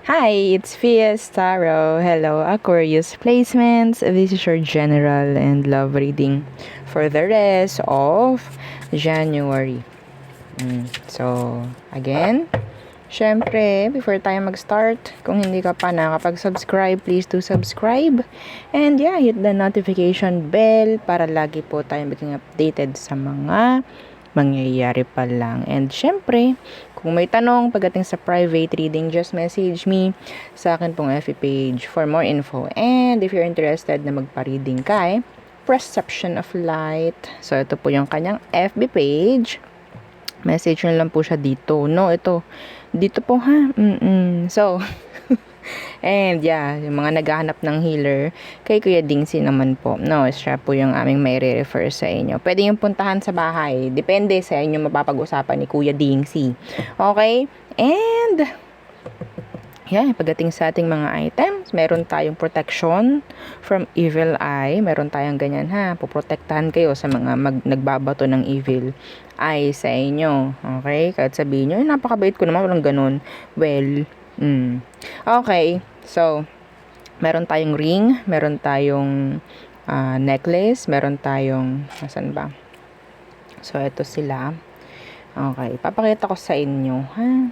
Hi, it's Fias Tarot. Hello, Aquarius placements. This is your general and love reading for the rest of January. So, again, syempre, before tayo mag-start, kung hindi ka pa nakapag-subscribe, please do subscribe. And yeah, hit the notification bell para lagi po tayo maging updated sa mga mangyayari pa lang. And syempre, kung may tanong pagdating sa private reading, just message me sa akin pong FB page for more info. And if you're interested na magpa-reading kay Perception of Light, so ito po yung kanyang FB page. Message nyo lang po siya dito. No, ito. Dito po ha. So, and yeah, yung mga naghahanap ng healer, kay Kuya Dingsi naman po. No, siya po yung aming may re-refer sa inyo. Pwede yung puntahan sa bahay. Depende sa inyo mapapag-usapan ni Kuya Dingsi. Okay? And, yeah, pagdating sa ating mga items, meron tayong protection from evil eye. Meron tayong ganyan ha. Poprotektahan kayo sa mga nagbabato ng evil eye sa inyo. Okay? Kahit sabihin nyo, napakabait ko naman, walang ganun. Well, okay, so meron tayong ring, meron tayong necklace, meron tayong asan ba? So ito sila. Okay, papakita ko sa inyo ha.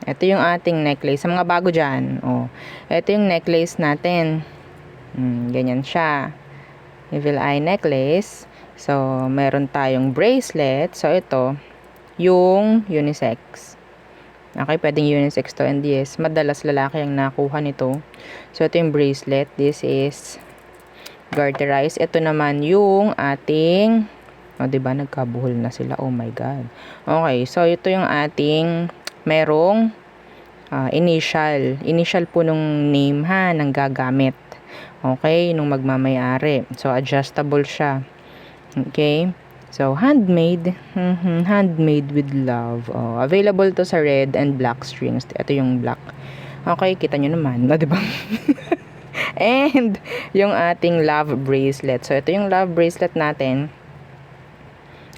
Ito yung ating necklace sa mga bago diyan. Oh, ito yung necklace natin. Ganyan siya. Evil eye necklace. So meron tayong bracelet. So ito yung unisex. Okay, pwedeng unisex to, and yes, madalas lalaki ang nakuha nito. So, ito yung bracelet. This is garterized. Ito naman yung ating, diba, nagkabuhol na sila. Oh my God. Okay, so ito yung ating merong initial. Initial po nung name ha, ng gagamit. Okay, nung magmamayari. So, adjustable siya. Okay. So, handmade. Handmade with love. Oh, available to sa red and black strings. Ito yung black. Okay, kita nyo naman. Diba? And, yung ating love bracelet. So, ito yung love bracelet natin.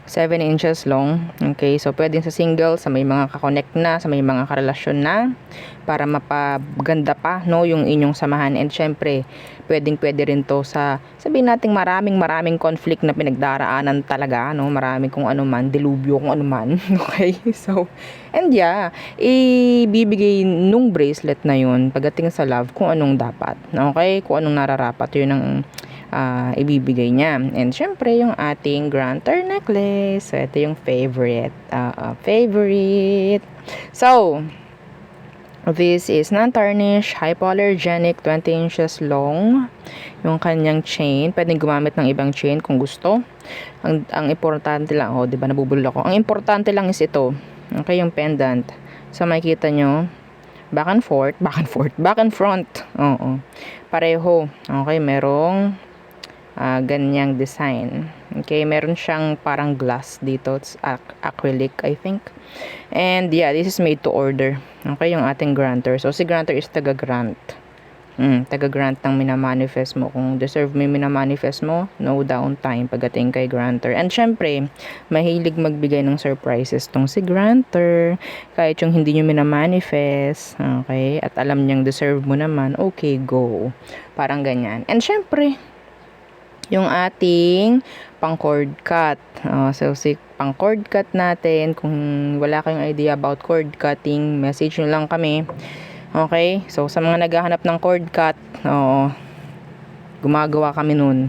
7 inches long. Okay, so pwedeng sa single, sa may mga kakonect na, sa may mga karelasyon na, para mapaganda pa, no, yung inyong samahan. And syempre, pwede rin to sa, sabihin natin maraming conflict na pinagdaraanan talaga, no, maraming kung ano man, dilubyo kung ano man. Okay, so, and yeah, ibibigay nung bracelet na yun, pagdating sa love, kung anong dapat. Okay, kung anong nararapat, yun ang ibibigay niya. And syempre, yung ating grantor necklace. So, ito yung favorite. So, this is non-tarnish, hypoallergenic, 20 inches long. Yung kanyang chain. Pwedeng gumamit ng ibang chain kung gusto. Ang importante lang, diba nabubulol ako. Ang importante lang is ito. Okay, yung pendant. So, makikita nyo, back and front. Oo. Pareho. Okay, merong ganyang design. Okay, meron siyang parang glass dito. It's acrylic, I think. And yeah, this is made to order. Okay, yung ating grantor. So, si grantor is taga-grant. Taga-grant ng minamanifest mo. Kung deserve mo yung minamanifest mo, no downtime pagdating kay grantor. And syempre, mahilig magbigay ng surprises tong si grantor. Kahit yung hindi nyo minamanifest, okay, at alam niyang deserve mo naman, okay, go. Parang ganyan. And syempre, yung ating pang cord cut. So, si pang cord cut natin, kung wala kayong idea about cord cutting, message nyo lang kami. Okay? So, sa mga naghahanap ng cord cut, gumagawa kami nun.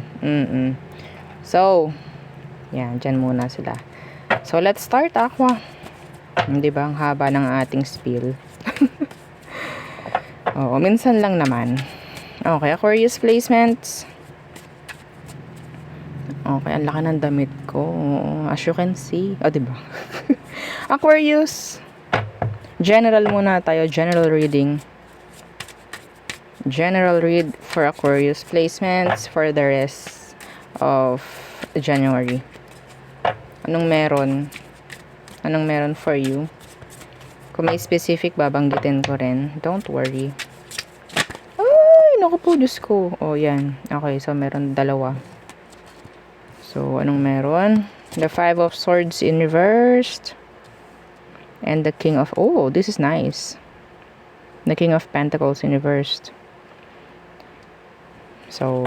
So, yan, dyan muna sila. So, let's start, Aqua. Hindi ba? Ang haba ng ating spiel. Minsan lang naman. Okay, Aquarius placements. Okay, ang laki ng damit ko. As you can see. Diba? Aquarius. General muna tayo. General reading. General read for Aquarius placements for the rest of January. Anong meron? Anong meron for you? Kung may specific, babanggitin ko rin. Don't worry. Ay, naku po, Diyos ko. Yan. Okay, so meron dalawa. So, anong meron? The 5 of Swords in reversed. And the King of... this is nice. The King of Pentacles in reversed. So,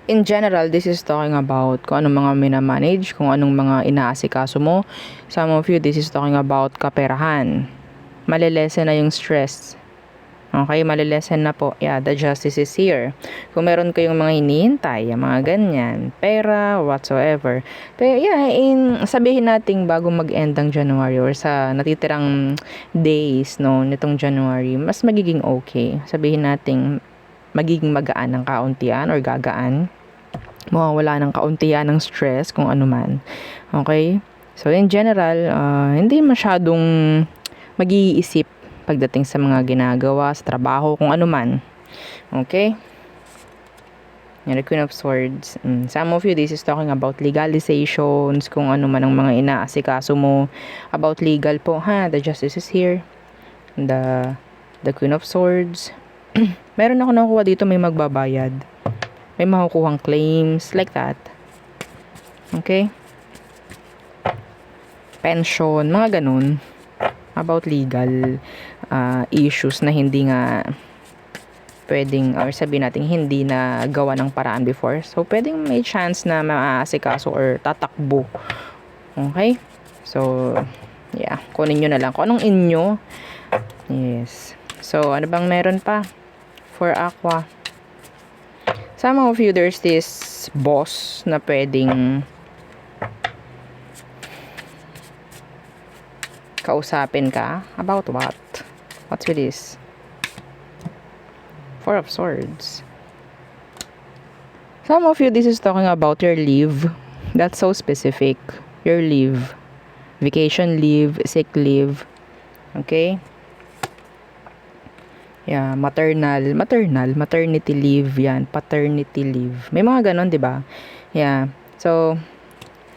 in general, this is talking about kung anong mga minamanage, kung anong mga inaasikaso mo. Some of you, this is talking about kaperahan. Malilesen na yung stress. Okay, malilesen na po. Yeah, the justice is here. Kung meron kayong mga hinihintay, mga ganyan, pera, whatsoever. Pero yeah, sabihin natin bago mag-end ang January or sa natitirang days no nitong January, mas magiging okay. Sabihin natin magiging magaan ng kauntian or gagaan. Mawawala ng kauntian ng stress kung ano man. Okay? So in general, hindi masyadong mag-iisip pagdating sa mga ginagawa, sa trabaho, kung ano man. Okay? Yan, the Queen of Swords. Some of you, this is talking about legalizations, kung ano man ang mga inaasikaso mo. About legal po, ha? The Justice is here. The Queen of Swords. Meron ako nakuha dito, may magbabayad. May makukuhang claims, like that. Okay? Pension, mga ganun. About legal issues na hindi nga pwedeng, or sabihin natin hindi na gawa ng paraan before. So, pwedeng may chance na maaasikaso or tatakbo. Okay? So, yeah. Kunin nyo na lang. Kung anong inyo. Yes. So, ano bang meron pa? For Aqua. Some of you, there's this boss na pwedeng kausapin ka. About what? What's with this? Four of Swords. Some of you, this is talking about your leave. That's so specific. Your leave. Vacation leave, sick leave. Okay? Yeah, maternity leave, yan, paternity leave. May mga ganon, 'di ba? Yeah. So,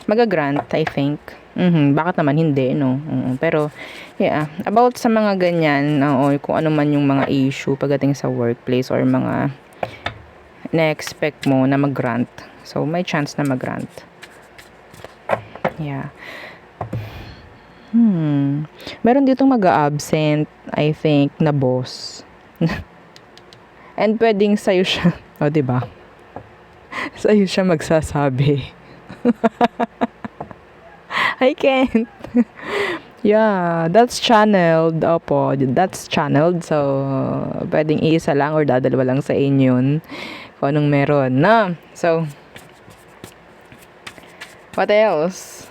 magagrant, I think. Bakit naman hindi, no? Pero, yeah, about sa mga ganyan, kung ano man yung mga issue pagdating sa workplace or mga na-expect mo na mag-grant. So, may chance na mag-grant. Yeah. Meron ditong mag-a-absent, I think, na boss. And pwedeng sa'yo siya, diba? Sa'yo siya magsasabi. I can't. Yeah, that's channeled. Opo, that's channeled. So, pwedeng isa lang or dadalawa lang sa inyo yun. Kung anong meron, na. So, what else?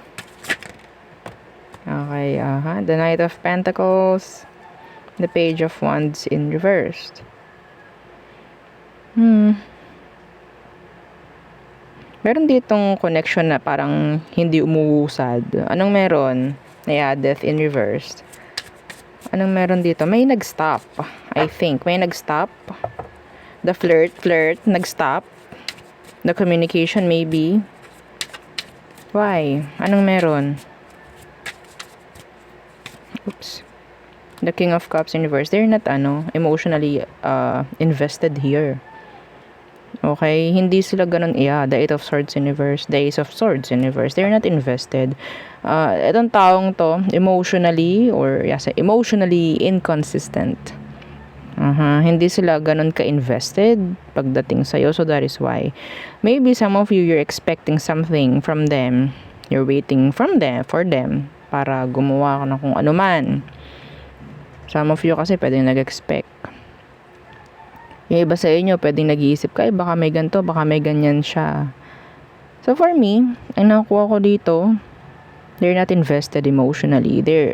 Okay, the Knight of Pentacles. The Page of Wands in reversed. Meron ditong connection na parang hindi umuusad. Anong meron? Yeah, Death in reversed. Anong meron dito? May nag-stop. I think. May nag-stop. The flirt, nag-stop. The communication, maybe. Why? Anong meron? Oops. The King of Cups in reverse. They're not, emotionally invested here. Okay? Hindi sila ganun. Yeah, the Eight of Swords in reverse. The Ace of Swords in reverse. They're not invested. Itong taong to, emotionally inconsistent. Hindi sila ganun ka-invested pagdating sa'yo. So, that is why. Maybe some of you, you're expecting something from them. You're waiting for them para gumawa ka na kung ano man. Some of you kasi pwedeng nag-expect. Yung iba sa inyo, pwedeng nag-iisip ka, baka may ganito, baka may ganyan siya. So for me, ang nakuha ko dito, they're not invested emotionally. They're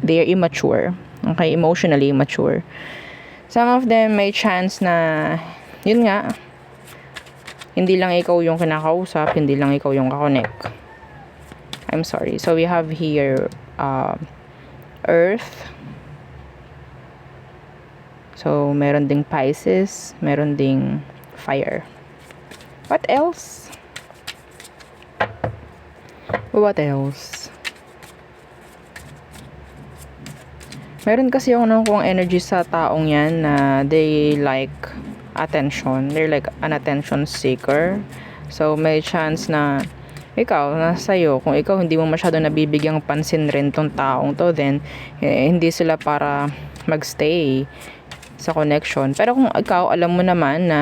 immature. Okay, emotionally immature. Some of them may chance na, yun nga, hindi lang ikaw yung kinakausap, hindi lang ikaw yung kakonect. I'm sorry. So we have here, Earth. So, meron ding Pisces, meron ding Fire. What else? What else? Meron kasi ako nakukuha energy sa taong yan na they like attention. They're like an attention seeker. So, may chance na ikaw, nasa sa'yo. Kung ikaw hindi mo masyado nabibigyang pansin rin tong taong to, then hindi sila para magstay sa connection. Pero kung ikaw, alam mo naman na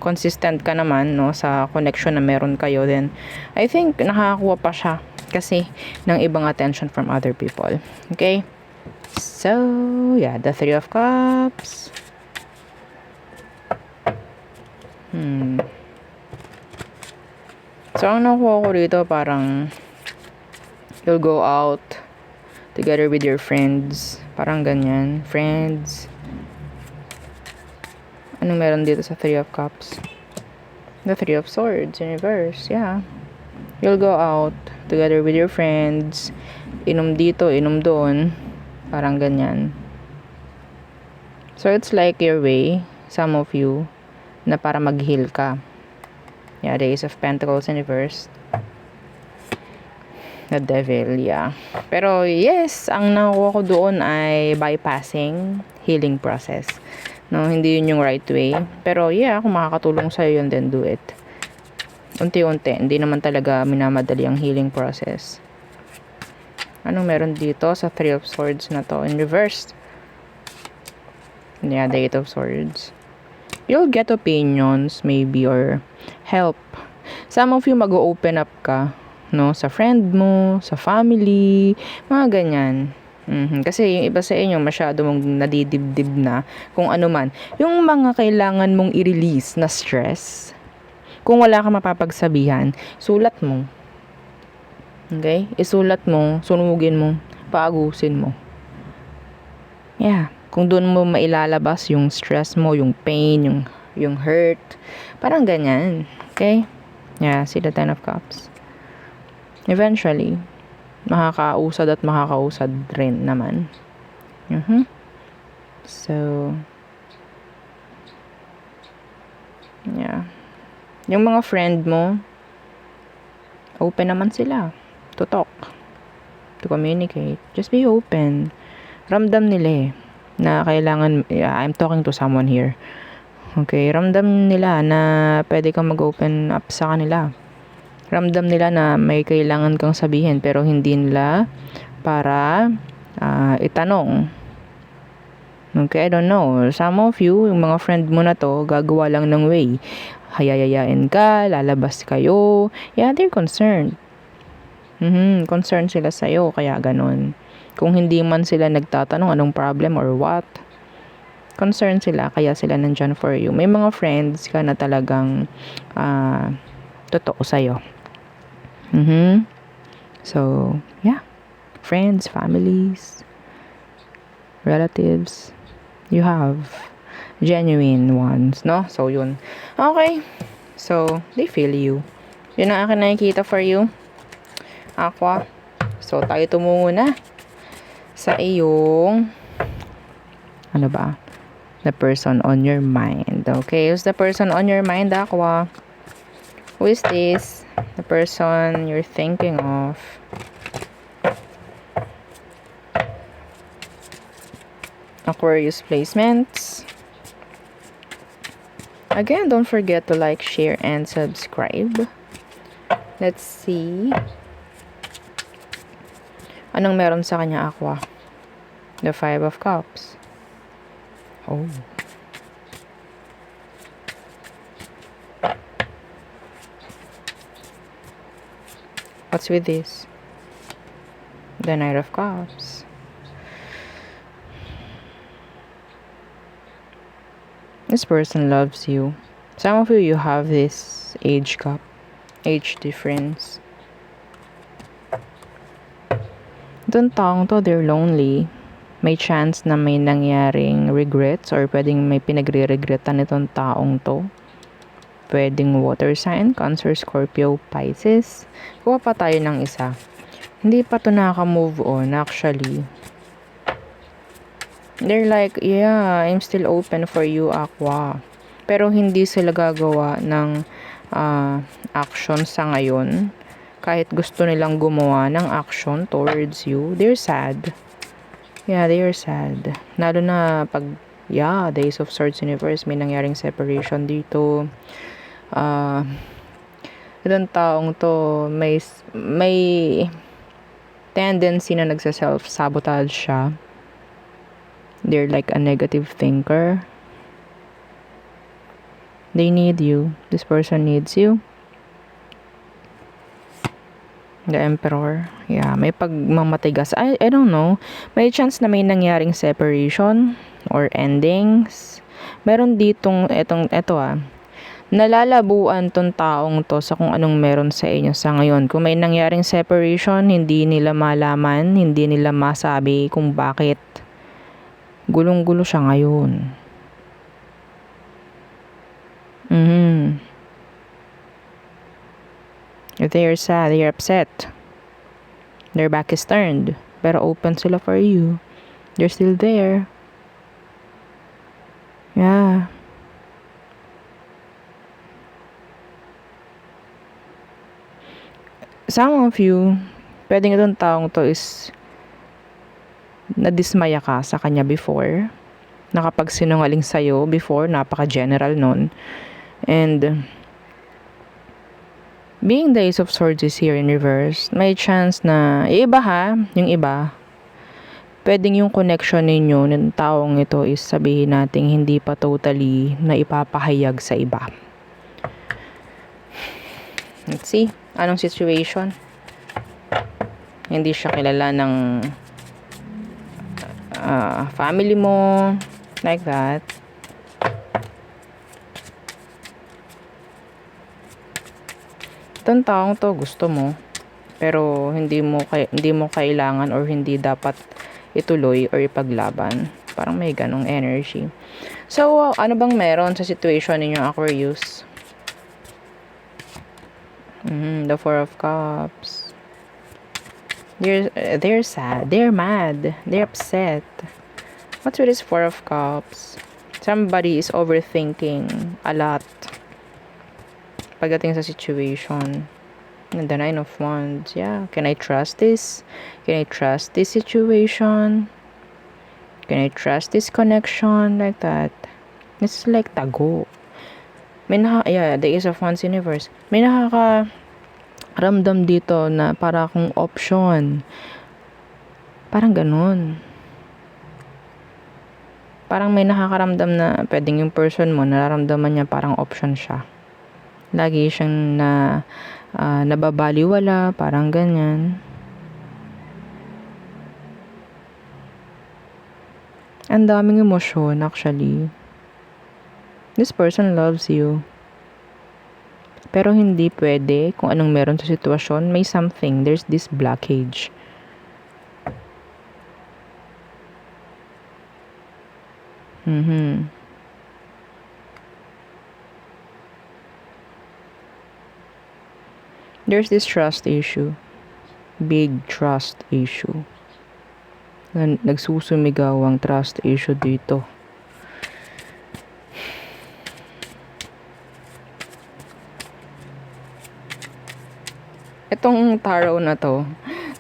consistent ka naman, no, sa connection na meron kayo, then I think nakakakuha pa siya kasi ng ibang attention from other people. Okay? So, yeah, the Three of Cups. So, ang nakuha ko rito, parang you'll go out together with your friends. Parang ganyan. Friends. Anong meron dito sa Three of Cups? The Three of Swords in reverse. Yeah. You'll go out together with your friends. Inom dito, inom doon. Parang ganyan. So, it's like your way, some of you, na para mag-heal ka. Yeah, the Ace of Pentacles in reverse. The Devil, yeah. Pero yes, ang nakuha ko doon ay bypassing healing process. No, hindi yun yung right way. Pero yeah, kung makakatulong sa'yo yun, then do it. Unti-unti, hindi naman talaga minamadali ang healing process. Anong meron dito sa Three of Swords na to? In reverse. Yeah, the Eight of Swords. You'll get opinions maybe or help. Some of you mag-open up ka, no, sa friend mo, sa family, mga ganyan. Kasi yung iba sa inyo masyado mong nadidibdib na kung ano man. Yung mga kailangan mong i-release na stress, kung wala ka mapapagsabihan, sulat mo. Okay? Isulat mo, sunugin mo, paagusin mo. Yeah. Kung doon mo mailalabas yung stress mo, yung pain, yung hurt. Parang ganyan. Okay? Yeah, see the Ten of Cups. Eventually, makakausad at makakausad rin naman. So, yeah. Yung mga friend mo, open naman sila to talk, to communicate. Just be open. Ramdam nila na kailangan, I'm talking to someone here. Okay, ramdam nila na pwede kang mag-open up sa kanila. Ramdam nila na may kailangan kang sabihin pero hindi nila para itanong. Okay, I don't know. Some of you, yung mga friend mo na to, gagawa lang ng way. Hayayayain ka, lalabas kayo. Yeah, they're concerned. Concerned sila sa'yo, kaya ganun. Kung hindi man sila nagtatanong anong problem or what, concerned sila, kaya sila nandyan for you. May mga friends ka na talagang totoo sa'yo. So, yeah. Friends, families, relatives, you have genuine ones, no? So, yun. Okay. So, they feel you. Yun ang akin nakikita for you, Aqua. So, tayo tumungo na sa iyong ano ba? The person on your mind. Okay, who's the person on your mind, Aqua? Who is this? The person you're thinking of. Aquarius placements. Again, don't forget to like, share, and subscribe. Let's see. Anong meron sa kanya, Aqua? The Five of Cups. Oh. What's with this? The Knight of Cups. This person loves you. Some of you have this age gap, age difference. Itong taong to, they're lonely. May chance na may nangyaring regrets or pwedeng may pinagre-regretan itong taong to. Pwedeng water sign, Cancer, Scorpio, Pisces. Kuha pa tayo ng isa. Hindi pa to nakaka-move on actually. They're like, yeah, I'm still open for you, Aqua. Pero hindi sila gagawa ng action sa ngayon. Kahit gusto nilang gumawa ng action towards you, they're sad. Yeah, they are sad. Lalo na pag, yeah, the Ace of Swords Universe, may nangyaring separation dito. Itong taong to, may tendency na nagsa-self-sabotage siya. They're like a negative thinker. They need you. This person needs you. The Emperor. Yeah, may pagmamatigas. I don't know. May chance na may nangyaring separation or endings. Meron ditong, eto nalalabuan tong taong to sa kung anong meron sa inyo sa ngayon. Kung may nangyaring separation, hindi nila malaman, hindi nila masabi kung bakit. Gulong-gulo siya ngayon. If they're sad, they're upset. Their back is turned. Pero open sila for you. They're still there. Yeah. Some of you, pwedeng itong taong to is nadismaya ka sa kanya before. Nakapagsinungaling sa'yo before, napaka-general nun. And being the Ace of Swords is here in reverse, may chance na, yung iba, pwedeng yung connection ninyo ng taong ito is sabihin natin hindi pa totally na ipapahayag sa iba. Let's see, anong situation? Hindi siya kilala ng family mo, like that. Itong taong to gusto mo, pero hindi mo kailangan or hindi dapat ituloy or ipaglaban. Parang may ganong energy. So, ano bang meron sa situation ninyo, Aquarius? The Four of Cups. They're sad. They're mad. They're upset. What's with this Four of Cups? Somebody is overthinking a lot pagdating sa situation. And the Nine of Wands. Yeah. Can I trust this? Can I trust this situation? Can I trust this connection? Like that. It's like tago. The Ace of Wands universe. May nakakaramdam dito na para kung option. Parang ganun. Parang may nakakaramdam na pwedeng yung person mo, nararamdaman niya parang option siya. Lagi siyang nababaliwala, parang ganyan. Ang daming emosyon actually. This person loves you. Pero hindi pwede kung anong meron sa sitwasyon. May something. There's this blockage. There's this trust issue. Big trust issue. Nagsusumigaw ang trust issue dito. Itong tarot na to,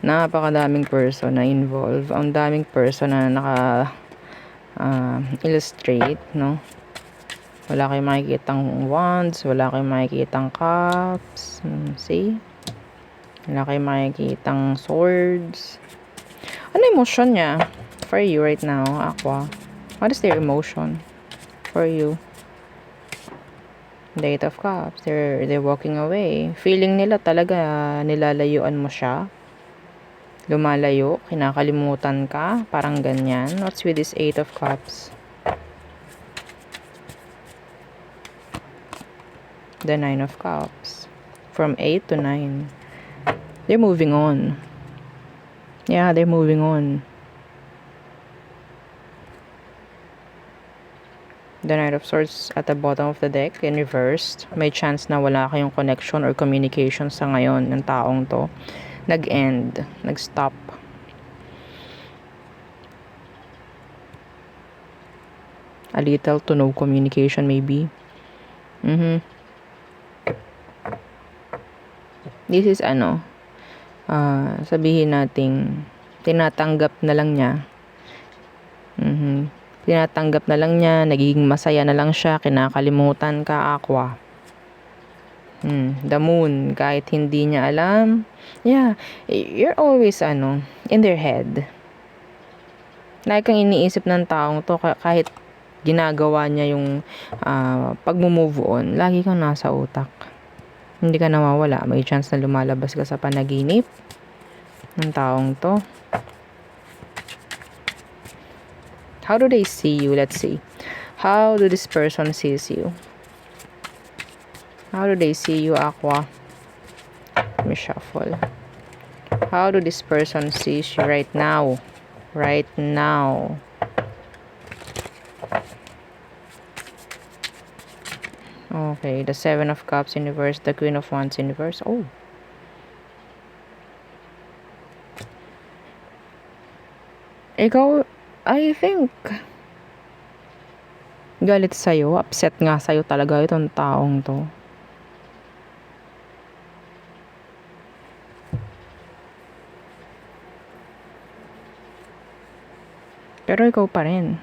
napakadaming person na involved. Ang daming person na illustrate, no? Wala kayong makikitang wands, wala kayong makikitang cups. See? Wala kayong makikitang swords. Ano emotion niya for you right now, Aqua? What is their emotion for you? The Eight of Cups. They're walking away. Feeling nila talaga nilalayuan mo siya. Lumalayo, kinakalimutan ka, parang ganyan. What's with this Eight of Cups? The Nine of Cups. From 8 to 9. They're moving on. Yeah, they're moving on. The Knight of Swords at the bottom of the deck in reversed. May chance na wala kayong connection or communication sa ngayon ng taong to. Nag-end. Nag-stop. A little to no communication maybe. This is sabihin nating tinatanggap na lang niya. Tinatanggap na lang niya, nagiging masaya na lang siya, kinakalimutan ka, Aqua. The moon, kahit hindi niya alam. Yeah, you're always, in their head. Like kang iniisip ng taong to, kahit ginagawa niya yung pag-move on, lagi kang nasa utak. Hindi ka nawawala. May chance na lumalabas ka sa panaginip ng taong to. How do they see you? Let's see. How do this person sees you? How do they see you, Aqua? Let me shuffle. How do this person sees you right now? Right now. Okay, the Seven of Cups in reverse, the Queen of Wands in reverse. Oh. Ikaw, I think, galit sa'yo, upset nga sa'yo talaga itong taong to. Pero ikaw pa rin.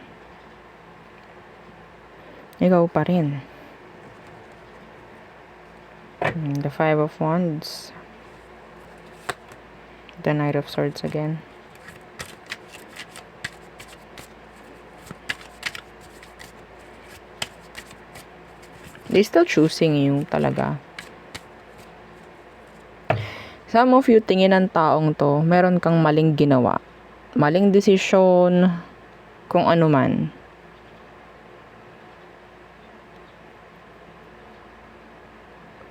Ikaw pa rin. The Five of Wands. The Knight of Swords again. They still choosing you talaga. Some of you, tingin ng taong to, meron kang maling ginawa. Maling desisyon, kung ano man.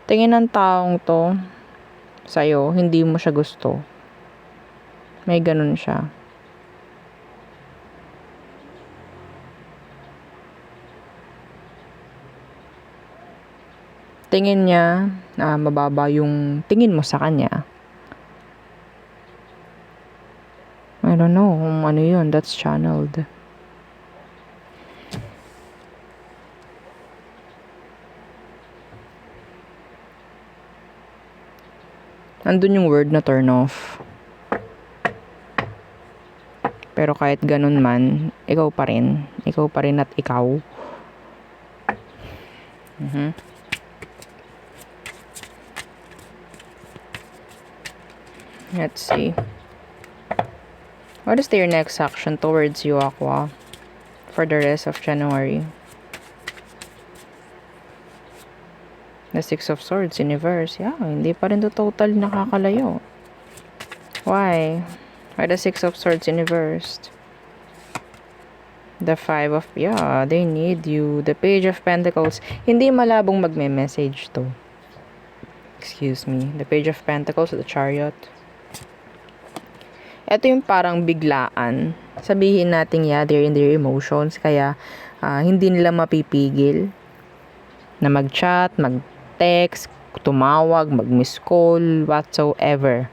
Tingin ng taong to sa'yo, hindi mo siya gusto. May ganun siya. Tingin niya mababa yung tingin mo sa kanya. I don't know kung ano yun. That's channeled. Andun yung word na turn off. Pero kahit ganun man, ikaw pa rin. Ikaw pa rin at ikaw. Let's see. What is their next action towards you, Aqua? For the rest of January. The Six of Swords in reverse. Yeah, hindi pa rin to total nakakalayo. Why? Why the Six of Swords in reverse? The Five of... Yeah, they need you. The Page of Pentacles. Hindi malabong magme-message to. Excuse me. The Page of Pentacles, the Chariot. Ito yung parang biglaan. Sabihin natin, yeah, they're in their emotions. Kaya, hindi nila mapipigil na mag-chat, mag-text, tumawag, mag-miss call, whatsoever.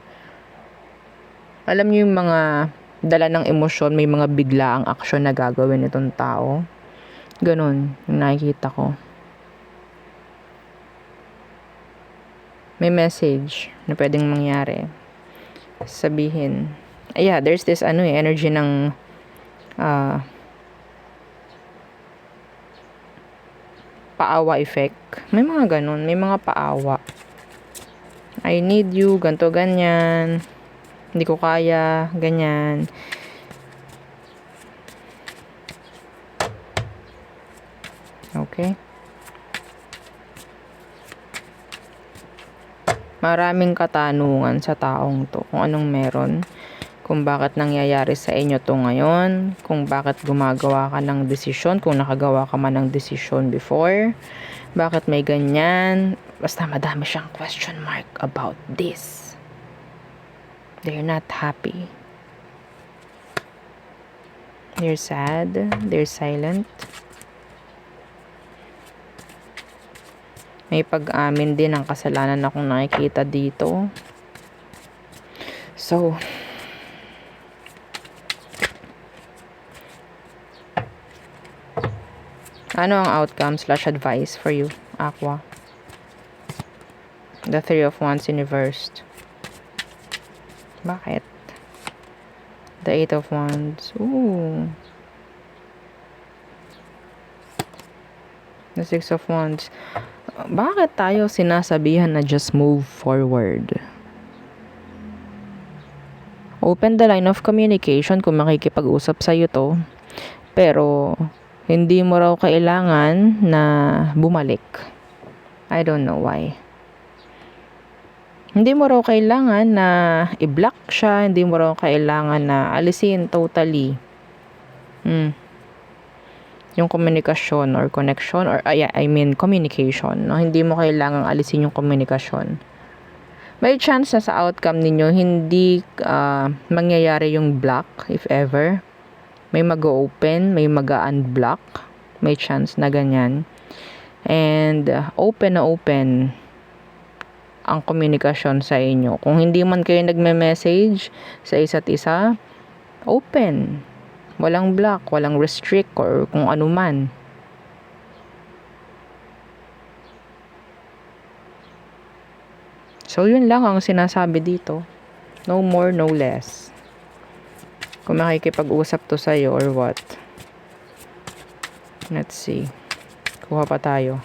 Alam niyo yung mga dala ng emosyon, may mga biglaang aksyon na gagawin itong tao. Ganun, yung nakikita ko. May message na pwedeng mangyari. Sabihin, yeah, there's this energy ng paawa effect. May mga ganun, may mga paawa. I need you, ganto ganyan. Hindi ko kaya, ganyan. Okay. Maraming katanungan sa taong to kung anong meron, kung bakit nangyayari sa inyo to ngayon, kung bakit gumagawa ka ng desisyon, kung nakagawa ka man ng desisyon before, bakit may ganyan. Basta madami siyang question mark about this. They're not happy. They're sad. They're silent. May pag-amin din ng kasalanan akong nakikita dito. So, ano ang outcome/advice for you, Aqua? The Three of Wands in reversed. Bakit? The Eight of Wands. Ooh. The Six of Wands. Bakit tayo sinasabihan na just move forward? Open the line of communication kung makikipag-usap sa'yo to. Pero, hindi mo raw kailangan na bumalik. I don't know why. Hindi mo raw kailangan na i-block siya. Hindi mo raw kailangan na alisin totally. Yung komunikasyon or connection or communication, no? Hindi mo kailangang alisin yung komunikasyon. May chance na sa outcome ninyo hindi mangyayari yung block if ever. May mag-open, may mag-unblock. May chance na ganyan. And open na open ang komunikasyon sa inyo. Kung hindi man kayo nagme-message sa isa't isa, open. Walang block, walang restrict or kung ano man. So, yun lang ang sinasabi dito. No more, no less. Kung makikipag-usap to sa'yo or what. Let's see. Kuha pa tayo.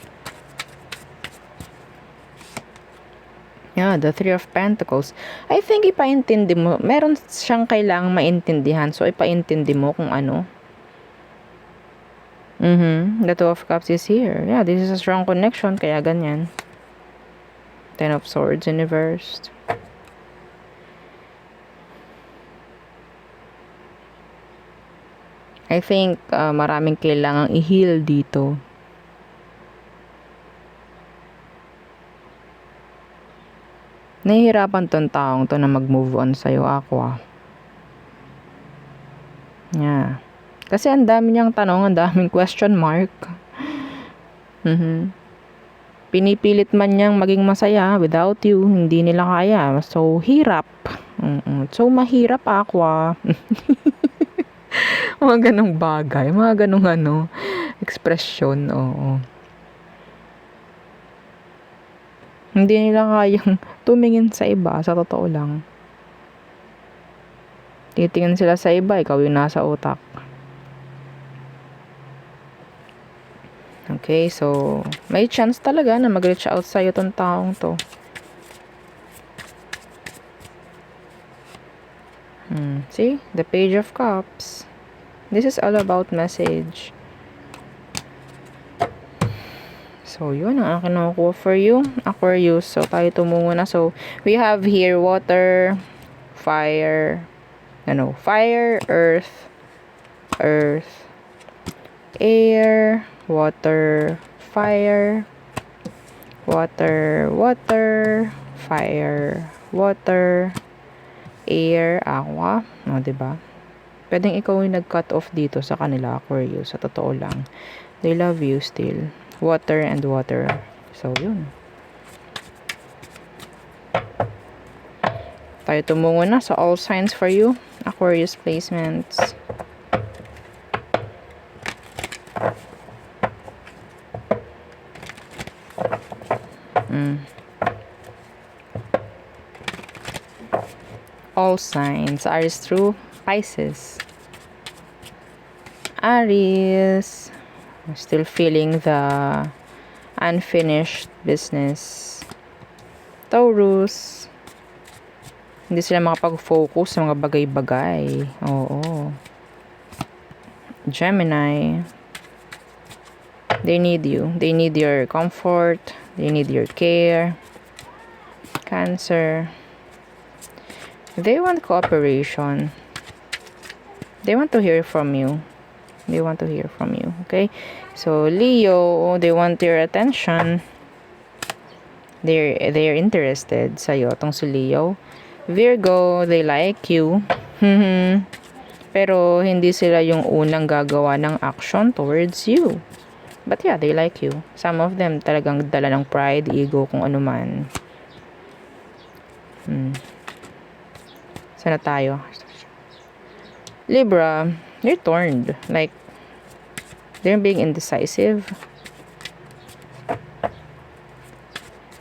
Yeah, the Three of Pentacles. I think ipaintindi mo. Meron siyang kailangang maintindihan. So, ipaintindi mo kung ano. The Two of Cups is here. Yeah, this is a strong connection. Kaya ganyan. Ten of Swords in reversed. I think maraming kailangang i-heal dito. Nahihirapan tong taong to na mag-move on sa'yo, Aqua. Yeah. Kasi ang dami niyang tanong, ang daming question mark. Pinipilit man niyang maging masaya without you, hindi nila kaya. So, hirap. So, mahirap, Aqua. Mga ganong bagay, mga ganong expression, oo. Hindi nila kayang tumingin sa iba, sa totoo lang. Titingin sila sa iba, ikaw yung nasa utak. Okay, so, may chance talaga na mag-reach out sa'yo tong taong to. See? The Page of Cups. This is all about message. So, yun ang akin nakukuha for you, Aquarius. So, tayo tumungo na. So, we have here water, fire, earth, air, water, fire, fire, water, air, aqua. O, diba? Pwedeng ikaw yung nag-cut off dito sa kanila, Aquarius. Sa totoo lang. They love you still. Water and water. So, yun. Tayo tumungo na sa all signs for you. Aquarius placements. All signs. Aries through Pisces. Aries. Still feeling the unfinished business. Taurus. Hindi sila makapag-focus sa mga bagay-bagay. Oo. Gemini. They need you. They need your comfort. They need your care. Cancer. They want cooperation. They want to hear from you. They want to hear from you. Okay? So, Leo, they want your attention. They're interested sa'yo, tong si Leo. Virgo, they like you. Pero, hindi sila yung unang gagawa ng action towards you. But yeah, they like you. Some of them talagang dala ng pride, ego, kung ano man. Sana tayo. Libra, they're torn. Like, they're being indecisive.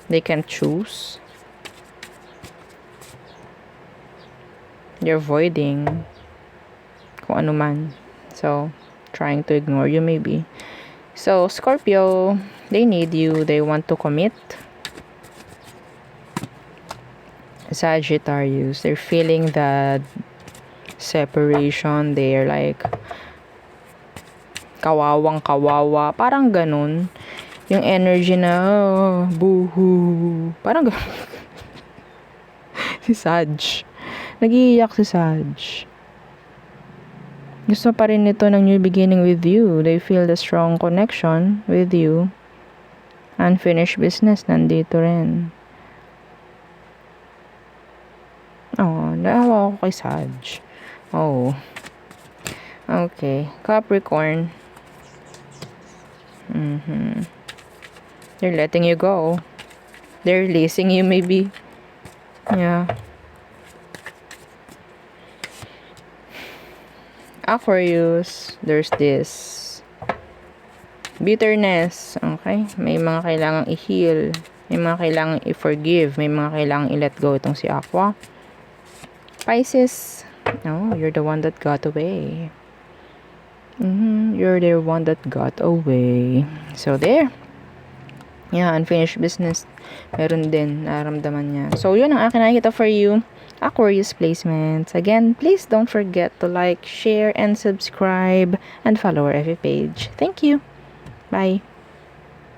They can't choose. They're avoiding kung ano man. So, trying to ignore you maybe. So, Scorpio, they need you. They want to commit. Sagittarius, they're feeling that separation. They're like, kawawang kawawa. Parang ganun. Yung energy na, oh, boohoo. Parang ganun. Si Sag. Nag-iiyak si Sag. Gusto pa rin nito ng new beginning with you. They feel the strong connection with you. Unfinished business, nandito rin. Oh, naawa ako kay Sag. Oh. Okay. Capricorn. They're letting you go. They're releasing you maybe. Yeah. Aquarius, there's this bitterness. Okay? May mga kailangang i-heal. May mga kailangang i-forgive. May mga kailangang i-let go itong si Aqua. Pisces, no, you're the one that got away. You're the one that got away. So, there. Yeah, unfinished business. Meron din, naramdaman niya. So, yun ang akin nakikita for you. Aquarius placements. Again, please don't forget to like, share, and subscribe, and follow our FB page. Thank you. Bye.